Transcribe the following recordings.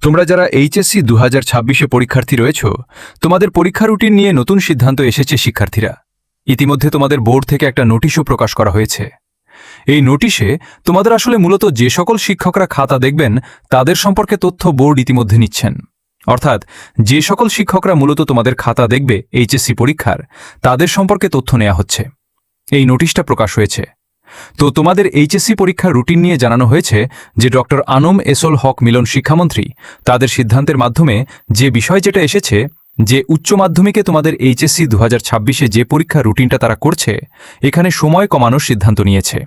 তোমরা যারা এইচএসসি 2026-এ পরীক্ষার্থী রয়েছ, তোমাদের পরীক্ষা রুটিন নিয়ে নতুন সিদ্ধান্ত এসেছে শিক্ষার্থীরা। ইতিমধ্যে তোমাদের বোর্ড থেকে একটা নোটিশও প্রকাশ করা হয়েছে। এই নোটিশে তোমাদের আসলে মূলত যে সকল শিক্ষকরা খাতা দেখবেন তাদের সম্পর্কে তথ্য বোর্ড ইতিমধ্যে নিচ্ছেন। অর্থাৎ যে সকল শিক্ষকরা মূলত তোমাদের খাতা দেখবে এইচএসসি পরীক্ষার, তাদের সম্পর্কে তথ্য নেওয়া হচ্ছে। এই নোটিশটা প্রকাশ হয়েছে। তো তোমাদের এইচএসসি পরীক্ষার রুটিন নিয়ে জানানো হয়েছে যে ডক্টর আনম এসল হক মিলন শিক্ষামন্ত্রী তাদের সিদ্ধান্তের মাধ্যমে যে বিষয় যেটা এসেছে যে উচ্চ মাধ্যমিকে তোমাদের এইচএসসি 2026-এ যে পরীক্ষার রুটিনটা তারা করছে, এখানে সময় কমানোর সিদ্ধান্ত নিয়েছে।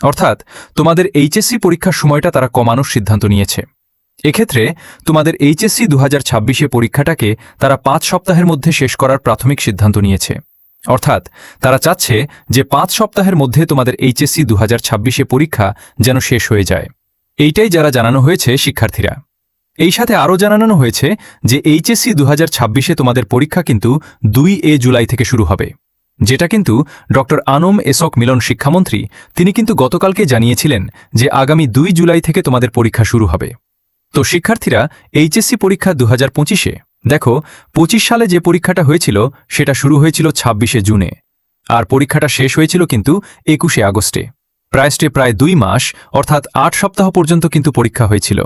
অর্থাৎ তোমাদের এইচএসসি পরীক্ষার সময়টা তারা কমানোর সিদ্ধান্ত নিয়েছে। এক্ষেত্রে তোমাদের এইচএসসি 2026-এ পরীক্ষাটাকে তারা 5 সপ্তাহের মধ্যে শেষ করার প্রাথমিক সিদ্ধান্ত নিয়েছে। অর্থাৎ তারা চাচ্ছে যে 5 সপ্তাহের মধ্যে তোমাদের এইচএসসি 2026-এ পরীক্ষা যেন শেষ হয়ে যায়। এইটাই যারা জানানো হয়েছে শিক্ষার্থীরা। এই সাথে আরও জানানো হয়েছে যে এইচএসসি 2026-এ তোমাদের পরীক্ষা কিন্তু 2 জুলাই থেকে শুরু হবে, যেটা কিন্তু ডক্টর আনম এসক মিলন শিক্ষামন্ত্রী তিনি কিন্তু গতকালকে জানিয়েছিলেন যে আগামী 2 জুলাই থেকে তোমাদের পরীক্ষা শুরু হবে। তো শিক্ষার্থীরা এইচএসসি পরীক্ষা 2025-এ দেখো 25 সালে যে পরীক্ষাটা হয়েছিল সেটা শুরু হয়েছিল 26 জুনে, আর পরীক্ষাটা শেষ হয়েছিল কিন্তু 21 আগস্টে। প্রায় 2 মাস অর্থাৎ 8 সপ্তাহ পর্যন্ত কিন্তু পরীক্ষা হয়েছিল।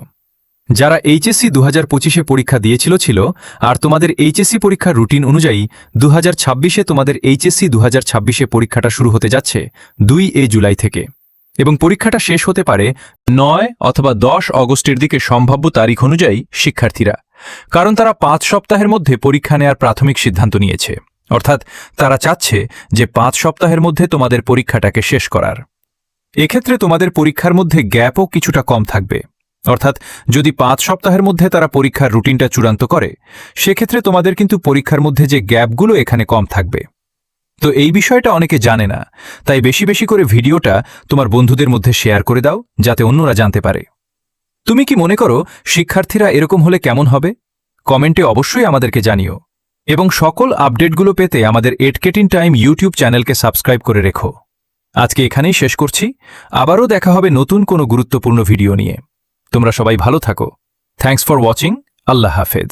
যারা এইচএসসি 2025-এ পরীক্ষা দিয়েছিল আর তোমাদের এইচএসসি পরীক্ষার রুটিন অনুযায়ী 2026-এ তোমাদের এইচএসসি 2026-এ পরীক্ষাটা শুরু হতে যাচ্ছে 2 জুলাই থেকে, এবং পরীক্ষাটা শেষ হতে পারে 9 অথবা 10 অগস্টের দিকে সম্ভাব্য তারিখ অনুযায়ী শিক্ষার্থীরা, কারণ তারা 5 সপ্তাহের মধ্যে পরীক্ষা নেওয়ার প্রাথমিক সিদ্ধান্ত নিয়েছে। অর্থাৎ তারা চাচ্ছে যে 5 সপ্তাহের মধ্যে তোমাদের পরীক্ষাটাকে শেষ করার। এক্ষেত্রে তোমাদের পরীক্ষার মধ্যে গ্যাপও কিছুটা কম থাকবে। অর্থাৎ যদি 5 সপ্তাহের মধ্যে তারা পরীক্ষার রুটিনটা চূড়ান্ত করে, সেক্ষেত্রে তোমাদের কিন্তু পরীক্ষার মধ্যে যে গ্যাপগুলো এখানে কম থাকবে। তো এই বিষয়টা অনেকে জানে না, তাই বেশি বেশি করে ভিডিওটা তোমার বন্ধুদের মধ্যে শেয়ার করে দাও যাতে অন্যরা জানতে পারে। তুমি কি মনে করো শিক্ষার্থীরা এরকম হলে কেমন হবে? কমেন্টে অবশ্যই আমাদেরকে জানিও, এবং সকল আপডেটগুলো পেতে আমাদের এডুকেটিং টাইম ইউটিউব চ্যানেলকে সাবস্ক্রাইব করে রেখো। আজকে এখানেই শেষ করছি। আবারও দেখা হবে নতুন কোনো গুরুত্বপূর্ণ ভিডিও নিয়ে। তোমরা সবাই ভালো থাকো। Thanks for watching. আল্লাহ হাফেজ।